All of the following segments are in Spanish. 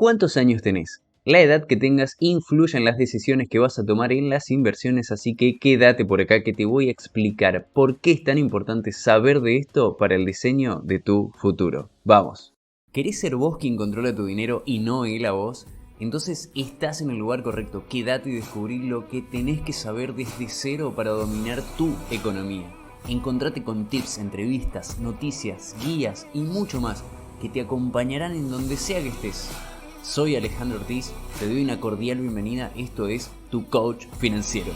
¿Cuántos años tenés? La edad que tengas influye en las decisiones que vas a tomar en las inversiones, así que quédate por acá que te voy a explicar por qué es tan importante saber de esto para el diseño de tu futuro. Vamos. ¿Querés ser vos quien controla tu dinero y no él a vos? Entonces estás en el lugar correcto. Quédate y descubrí lo que tenés que saber desde cero para dominar tu economía. Encontrate con tips, entrevistas, noticias, guías y mucho más que te acompañarán en donde sea que estés. Soy Alejandro Ortiz, te doy una cordial bienvenida, esto es Tu Coach Financiero.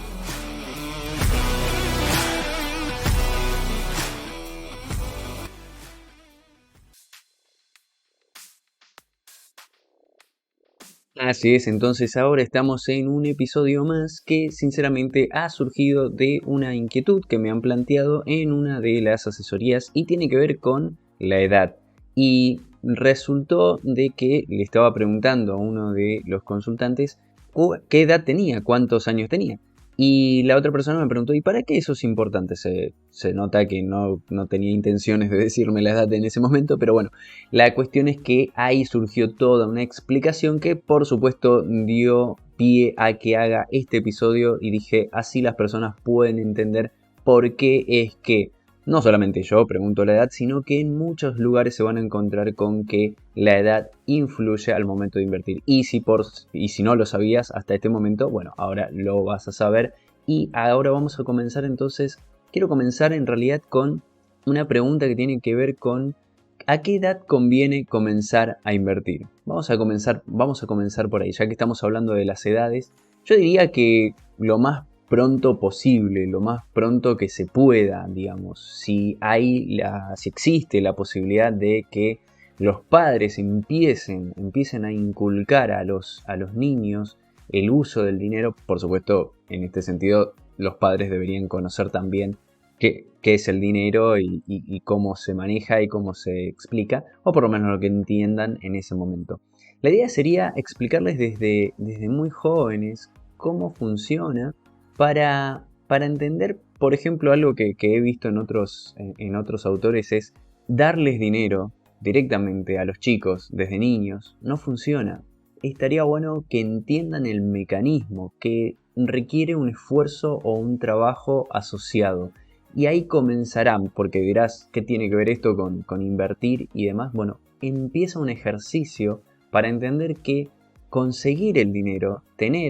Así es, entonces ahora estamos en un episodio más que sinceramente ha surgido de una inquietud que me han planteado en una de las asesorías y tiene que ver con la edad. Y resultó de que le estaba preguntando a uno de los consultantes qué edad tenía, cuántos años tenía. Y la otra persona me preguntó, ¿y para qué eso es importante? Se nota que no tenía intenciones de decirme la edad en ese momento, pero bueno, la cuestión es que ahí surgió toda una explicación que por supuesto dio pie a que haga este episodio y dije, así las personas pueden entender por qué es que no solamente yo pregunto la edad, sino que en muchos lugares se van a encontrar con que la edad influye al momento de invertir. Y si no lo sabías hasta este momento, bueno, ahora lo vas a saber. Y ahora vamos a comenzar entonces, quiero comenzar en realidad con una pregunta que tiene que ver con ¿a qué edad conviene comenzar a invertir? Vamos a comenzar por ahí, ya que estamos hablando de las edades. Yo diría que lo más pronto posible, lo más pronto que se pueda, digamos. Si existe la posibilidad de que los padres empiecen a inculcar a los niños el uso del dinero, por supuesto, en este sentido, los padres deberían conocer también qué es el dinero y cómo se maneja y cómo se explica, o por lo menos lo que entiendan en ese momento. La idea sería explicarles desde muy jóvenes cómo funciona para entender, por ejemplo, algo que he visto en otros autores es darles dinero directamente a los chicos desde niños. No funciona. Estaría bueno que entiendan el mecanismo que requiere un esfuerzo o un trabajo asociado. Y ahí comenzarán, porque dirás, ¿qué tiene que ver esto con invertir y demás? Bueno, empieza un ejercicio para entender que conseguir el dinero,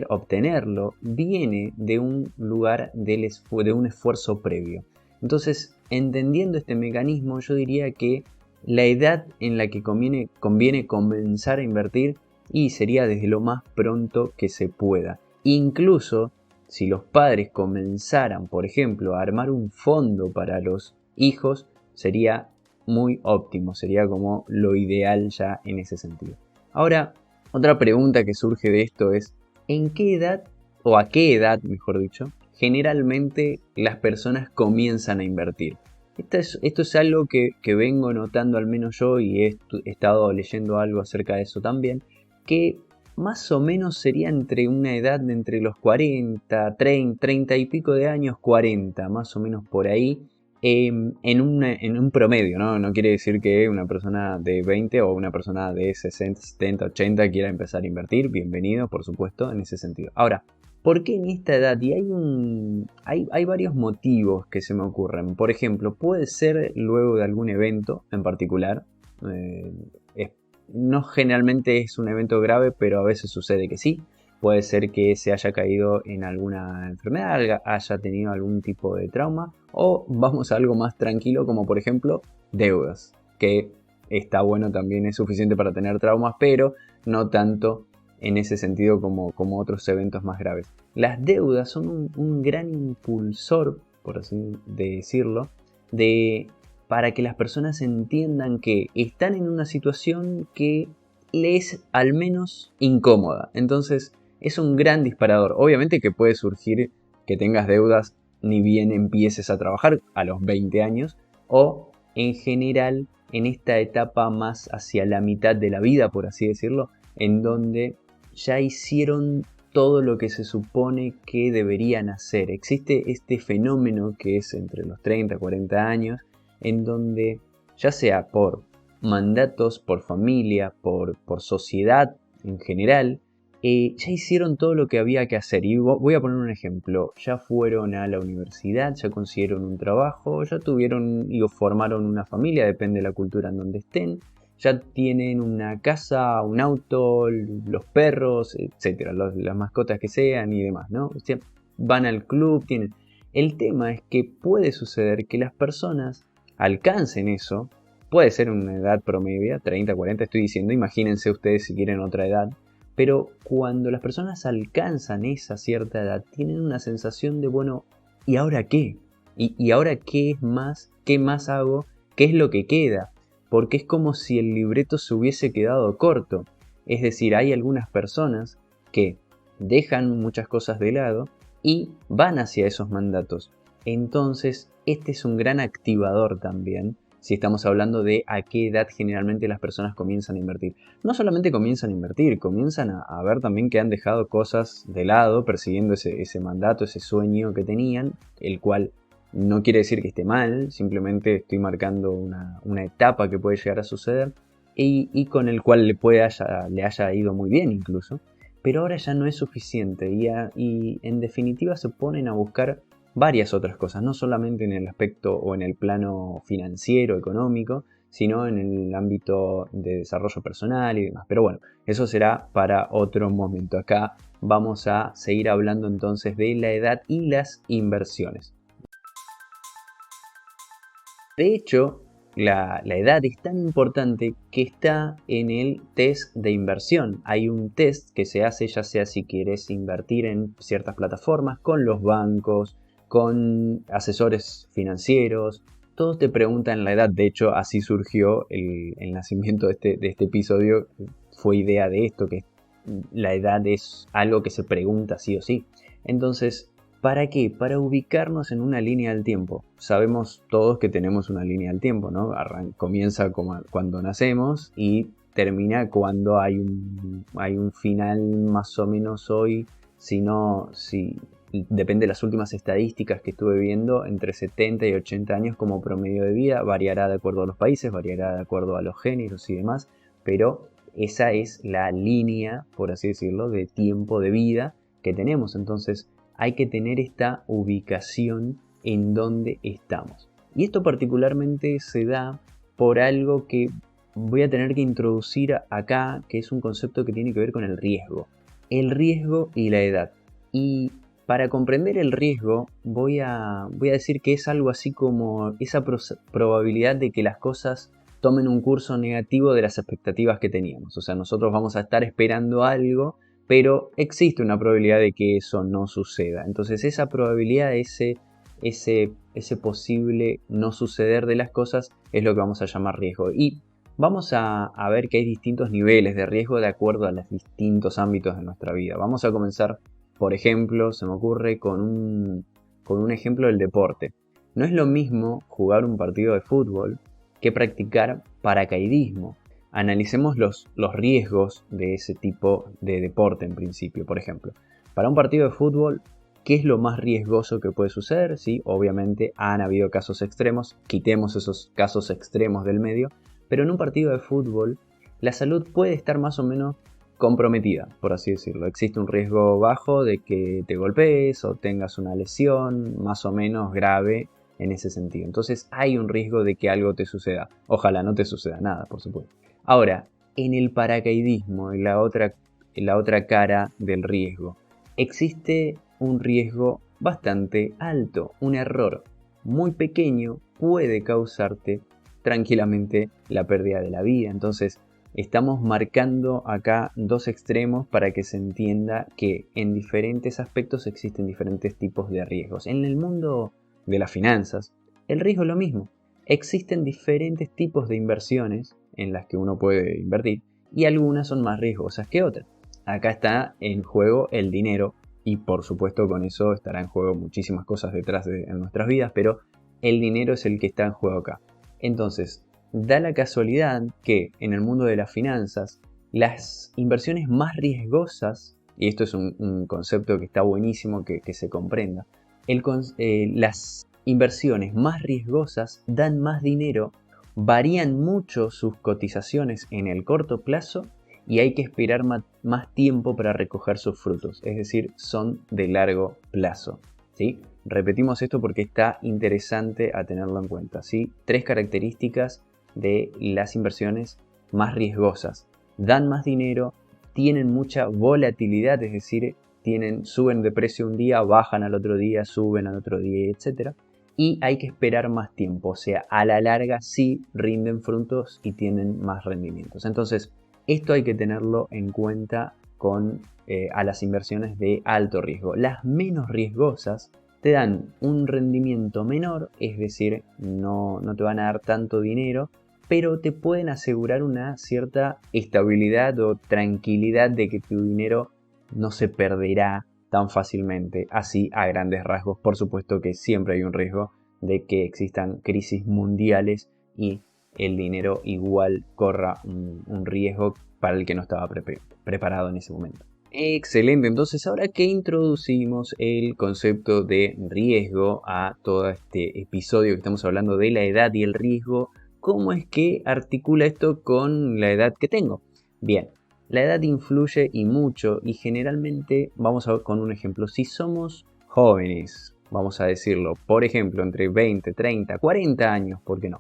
obtenerlo, viene de un lugar de un esfuerzo previo. Entonces, entendiendo este mecanismo, yo diría que la edad en la que conviene comenzar a invertir y sería desde lo más pronto que se pueda. Incluso si los padres comenzaran, por ejemplo, a armar un fondo para los hijos, sería muy óptimo, sería como lo ideal ya en ese sentido. Ahora, otra pregunta que surge de esto es, ¿en qué edad, o a qué edad, mejor dicho, generalmente las personas comienzan a invertir? Esto es algo que vengo notando al menos yo y he estado leyendo algo acerca de eso también, que más o menos sería entre una edad de entre los 40, 30 y pico de años, 40, más o menos por ahí, en un promedio, ¿no? No quiere decir que una persona de 20 o una persona de 60, 70, 80 quiera empezar a invertir. Bienvenido, por supuesto, en ese sentido. Ahora, ¿por qué en esta edad? Y hay varios motivos que se me ocurren. Por ejemplo, puede ser luego de algún evento en particular. No generalmente es un evento grave, pero a veces sucede que sí. Puede ser que se haya caído en alguna enfermedad, haya tenido algún tipo de trauma, o vamos a algo más tranquilo como por ejemplo deudas, que está bueno también, es suficiente para tener traumas, pero no tanto en ese sentido como otros eventos más graves. Las deudas son un gran impulsor, por así decirlo, para que las personas entiendan que están en una situación que les es al menos incómoda. Entonces es un gran disparador. Obviamente que puede surgir que tengas deudas ni bien empieces a trabajar a los 20 años o en general en esta etapa más hacia la mitad de la vida, por así decirlo, en donde ya hicieron todo lo que se supone que deberían hacer. Existe este fenómeno que es entre los 30 y 40 años, en donde ya sea por mandatos, por familia, por sociedad, en general, ya hicieron todo lo que había que hacer. Y voy a poner un ejemplo. Ya fueron a la universidad, ya consiguieron un trabajo, ya tuvieron y formaron una familia, depende de la cultura en donde estén. Ya tienen una casa, un auto, los perros, etcétera, las mascotas que sean y demás, ¿no? O sea, van al club, tienen... El tema es que puede suceder que las personas alcancen eso. Puede ser una edad promedia, 30, 40, estoy diciendo, imagínense ustedes si quieren otra edad. Pero cuando las personas alcanzan esa cierta edad, tienen una sensación de, bueno, ¿y ahora qué? ¿Y ahora qué es más? ¿Qué más hago? ¿Qué es lo que queda? Porque es como si el libreto se hubiese quedado corto. Es decir, hay algunas personas que dejan muchas cosas de lado y van hacia esos mandatos. Entonces, este es un gran activador también, si estamos hablando de a qué edad generalmente las personas comienzan a invertir. No solamente comienzan a invertir, comienzan a ver también que han dejado cosas de lado, persiguiendo ese mandato, ese sueño que tenían, el cual no quiere decir que esté mal, simplemente estoy marcando una etapa que puede llegar a suceder y con el cual le haya ido muy bien incluso. Pero ahora ya no es suficiente y en definitiva se ponen a buscar varias otras cosas, no solamente en el aspecto o en el plano financiero, económico, sino en el ámbito de desarrollo personal y demás. Pero bueno, eso será para otro momento. Acá vamos a seguir hablando entonces de la edad y las inversiones. De hecho, la edad es tan importante que está en el test de inversión. Hay un test que se hace ya sea si quieres invertir en ciertas plataformas, con los bancos, con asesores financieros. Todos te preguntan la edad. De hecho, así surgió el nacimiento de este episodio. Fue idea de esto, que la edad es algo que se pregunta sí o sí. Entonces, ¿para qué? Para ubicarnos en una línea del tiempo. Sabemos todos que tenemos una línea del tiempo, ¿no? Comienza cuando nacemos y termina cuando hay un final más o menos hoy. Depende de las últimas estadísticas que estuve viendo, entre 70 y 80 años como promedio de vida. Variará de acuerdo a los países, variará de acuerdo a los géneros y demás, pero esa es la línea, por así decirlo, de tiempo de vida que tenemos. Entonces, hay que tener esta ubicación en donde estamos. Y esto particularmente se da por algo que voy a tener que introducir acá, que es un concepto que tiene que ver con el riesgo. El riesgo y la edad. Y para comprender el riesgo voy a decir que es algo así como esa probabilidad de que las cosas tomen un curso negativo de las expectativas que teníamos. O sea, nosotros vamos a estar esperando algo, pero existe una probabilidad de que eso no suceda. Entonces esa probabilidad, ese posible no suceder de las cosas es lo que vamos a llamar riesgo. Y vamos a ver que hay distintos niveles de riesgo de acuerdo a los distintos ámbitos de nuestra vida. Vamos a comenzar, por ejemplo, se me ocurre con un ejemplo del deporte. No es lo mismo jugar un partido de fútbol que practicar paracaidismo. Analicemos los riesgos de ese tipo de deporte en principio. Por ejemplo, para un partido de fútbol, ¿qué es lo más riesgoso que puede suceder? Sí, obviamente han habido casos extremos, quitemos esos casos extremos del medio, pero en un partido de fútbol la salud puede estar más o menos comprometida, por así decirlo. Existe un riesgo bajo de que te golpees o tengas una lesión más o menos grave en ese sentido. Entonces hay un riesgo de que algo te suceda. Ojalá no te suceda nada, por supuesto. Ahora, en el paracaidismo, en la otra cara del riesgo, existe un riesgo bastante alto. Un error muy pequeño puede causarte tranquilamente la pérdida de la vida. Entonces, estamos marcando acá dos extremos para que se entienda que en diferentes aspectos existen diferentes tipos de riesgos. En el mundo de las finanzas, el riesgo es lo mismo. Existen diferentes tipos de inversiones en las que uno puede invertir y algunas son más riesgosas que otras. Acá está en juego el dinero y por supuesto con eso estará en juego muchísimas cosas detrás en nuestras vidas, pero el dinero es el que está en juego acá. Entonces, da la casualidad que en el mundo de las finanzas las inversiones más riesgosas, y esto es un concepto que está buenísimo que se comprenda, las inversiones más riesgosas dan más dinero, varían mucho sus cotizaciones en el corto plazo y hay que esperar más tiempo para recoger sus frutos, es decir, son de largo plazo, ¿sí? Repetimos esto porque está interesante a tenerlo en cuenta, ¿sí? 3 características de las inversiones más riesgosas. Dan más dinero, tienen mucha volatilidad, es decir, suben de precio un día, bajan al otro día, suben al otro día, etc. Y hay que esperar más tiempo, o sea, a la larga sí rinden frutos y tienen más rendimientos. Entonces, esto hay que tenerlo en cuenta a las inversiones de alto riesgo. Las menos riesgosas te dan un rendimiento menor, es decir, no te van a dar tanto dinero, pero te pueden asegurar una cierta estabilidad o tranquilidad de que tu dinero no se perderá tan fácilmente, así a grandes rasgos. Por supuesto que siempre hay un riesgo de que existan crisis mundiales y el dinero igual corra un riesgo para el que no estaba preparado en ese momento. Excelente, entonces ahora que introducimos el concepto de riesgo a todo este episodio que estamos hablando de la edad y el riesgo, ¿cómo es que articula esto con la edad que tengo? Bien, la edad influye y mucho, y generalmente, vamos a ver con un ejemplo, si somos jóvenes, vamos a decirlo, por ejemplo, entre 20, 30, 40 años, ¿por qué no?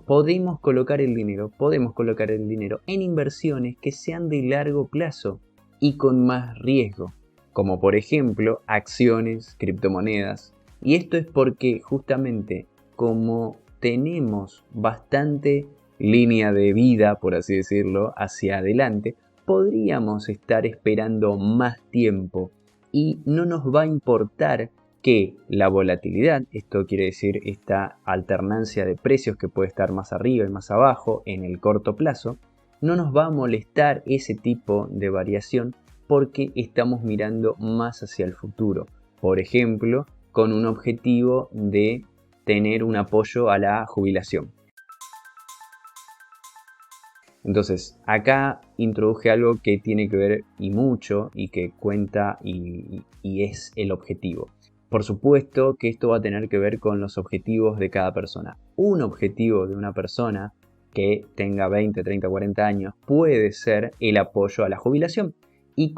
Podemos colocar el dinero en inversiones que sean de largo plazo y con más riesgo, como por ejemplo acciones, criptomonedas. Y esto es porque justamente como tenemos bastante línea de vida, por así decirlo, hacia adelante, podríamos estar esperando más tiempo y no nos va a importar que la volatilidad, esto quiere decir esta alternancia de precios que puede estar más arriba y más abajo en el corto plazo, no nos va a molestar ese tipo de variación porque estamos mirando más hacia el futuro. Por ejemplo, con un objetivo de tener un apoyo a la jubilación. Entonces, acá introduje algo que tiene que ver y mucho y que cuenta y es el objetivo. Por supuesto que esto va a tener que ver con los objetivos de cada persona. Un objetivo de una persona que tenga 20, 30, 40 años puede ser el apoyo a la jubilación. Y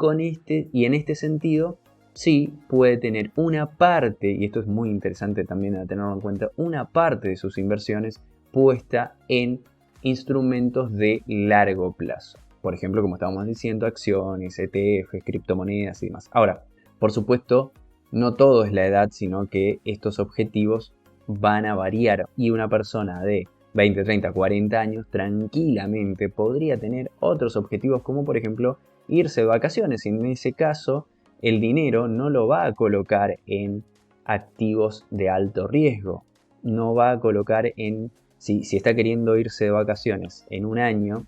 en este sentido, sí puede tener una parte, y esto es muy interesante también a tenerlo en cuenta, una parte de sus inversiones puesta en instrumentos de largo plazo. Por ejemplo, como estábamos diciendo, acciones, ETFs, criptomonedas y demás. Ahora, por supuesto, no todo es la edad, sino que estos objetivos van a variar y una persona de 20, 30, 40 años tranquilamente podría tener otros objetivos como por ejemplo irse de vacaciones. En ese caso, el dinero no lo va a colocar en activos de alto riesgo. No va a colocar en... Si está queriendo irse de vacaciones en un año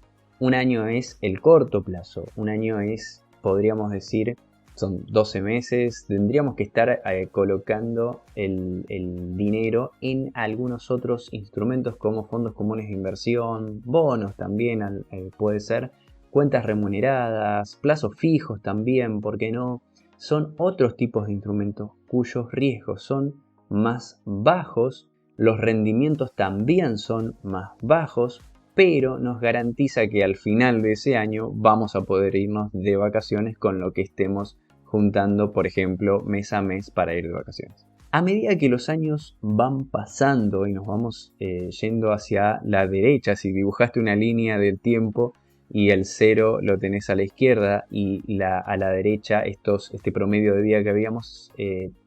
es el corto plazo. Un año es, podríamos decir, son 12 meses. Tendríamos que estar colocando el dinero en algunos otros instrumentos como fondos comunes de inversión, bonos también puede ser, cuentas remuneradas, plazos fijos también, ¿por qué no? Son otros tipos de instrumentos cuyos riesgos son más bajos, los rendimientos también son más bajos, pero nos garantiza que al final de ese año vamos a poder irnos de vacaciones con lo que estemos juntando, por ejemplo, mes a mes para ir de vacaciones. A medida que los años van pasando y nos vamos yendo hacia la derecha, si dibujaste una línea del tiempo y el 0 lo tenés a la izquierda y a la derecha este promedio de vida que habíamos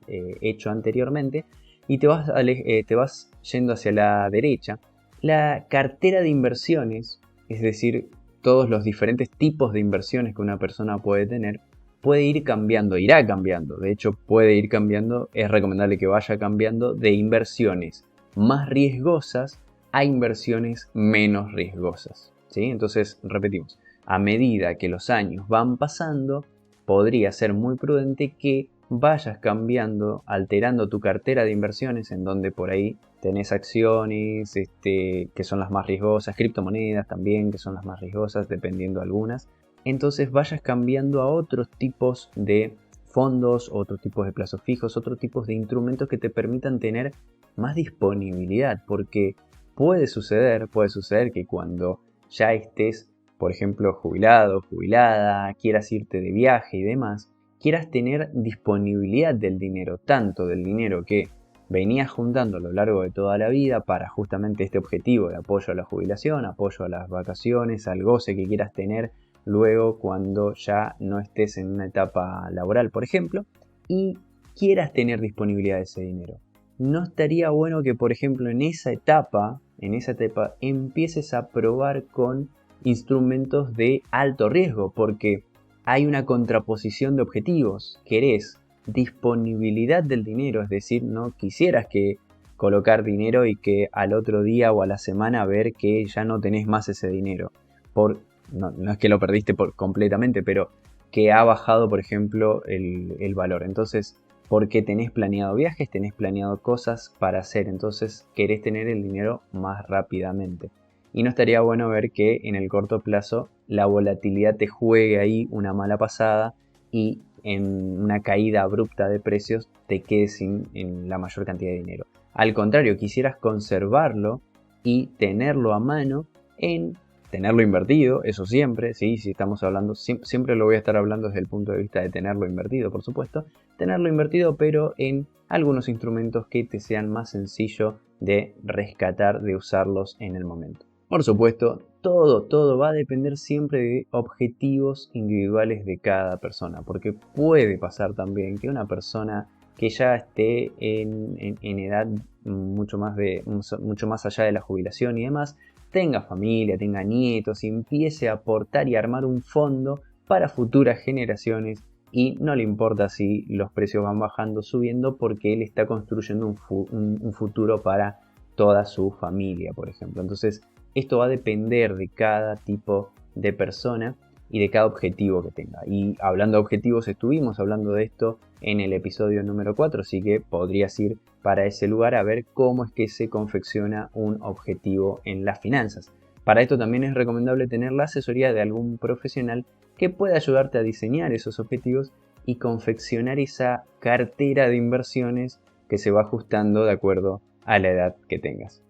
hecho anteriormente, y te vas yendo hacia la derecha, la cartera de inversiones, es decir, todos los diferentes tipos de inversiones que una persona puede tener, puede ir cambiando, irá cambiando, de hecho puede ir cambiando, es recomendable que vaya cambiando de inversiones más riesgosas a inversiones menos riesgosas, ¿sí? Entonces, repetimos, a medida que los años van pasando, podría ser muy prudente que vayas cambiando, alterando tu cartera de inversiones, en donde por ahí tenés acciones que son las más riesgosas, criptomonedas también que son las más riesgosas, dependiendo algunas. Entonces vayas cambiando a otros tipos de fondos, otros tipos de plazos fijos, otros tipos de instrumentos que te permitan tener más disponibilidad, porque puede suceder que cuando ya estés por ejemplo, jubilado, jubilada, quieras irte de viaje y demás, quieras tener disponibilidad del dinero, tanto del dinero que venías juntando a lo largo de toda la vida para justamente este objetivo de apoyo a la jubilación, apoyo a las vacaciones, al goce que quieras tener luego cuando ya no estés en una etapa laboral, por ejemplo, y quieras tener disponibilidad de ese dinero. ¿No estaría bueno que, por ejemplo, en esa etapa empieces a probar con instrumentos de alto riesgo? Porque hay una contraposición de objetivos. Querés disponibilidad del dinero, es decir, no quisieras que colocar dinero y que al otro día o a la semana ver que ya no tenés más ese dinero. No es que lo perdiste completamente, pero que ha bajado, por ejemplo, el valor. Entonces, porque tenés planeado viajes, tenés planeado cosas para hacer, entonces querés tener el dinero más rápidamente. Y no estaría bueno ver que en el corto plazo la volatilidad te juegue ahí una mala pasada y en una caída abrupta de precios te quedes sin en la mayor cantidad de dinero. Al contrario, quisieras conservarlo y tenerlo a mano tenerlo invertido, eso siempre, ¿sí? Si estamos hablando, siempre lo voy a estar hablando desde el punto de vista de tenerlo invertido, por supuesto. Tenerlo invertido, pero en algunos instrumentos que te sean más sencillo de rescatar, de usarlos en el momento. Por supuesto, todo va a depender siempre de objetivos individuales de cada persona, porque puede pasar también que una persona que ya esté en edad mucho más allá de la jubilación y demás, tenga familia, tenga nietos y empiece a aportar y armar un fondo para futuras generaciones y no le importa si los precios van bajando, subiendo, porque él está construyendo un futuro para toda su familia, por ejemplo. Entonces, esto va a depender de cada tipo de persona y de cada objetivo que tenga. Y hablando de objetivos, estuvimos hablando de esto en el episodio número 4, así que podrías ir para ese lugar a ver cómo es que se confecciona un objetivo en las finanzas. Para esto también es recomendable tener la asesoría de algún profesional que pueda ayudarte a diseñar esos objetivos y confeccionar esa cartera de inversiones que se va ajustando de acuerdo a la edad que tengas.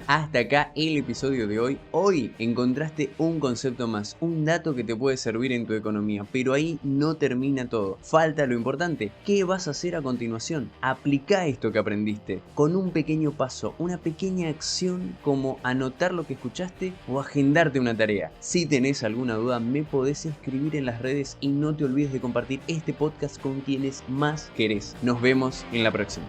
Hasta acá el episodio de hoy. Hoy encontraste un concepto más, un dato que te puede servir en tu economía, pero ahí no termina todo. Falta lo importante. ¿Qué vas a hacer a continuación? Aplica esto que aprendiste con un pequeño paso, una pequeña acción como anotar lo que escuchaste o agendarte una tarea. Si tenés alguna duda, me podés escribir en las redes y no te olvides de compartir este podcast con quienes más querés. Nos vemos en la próxima.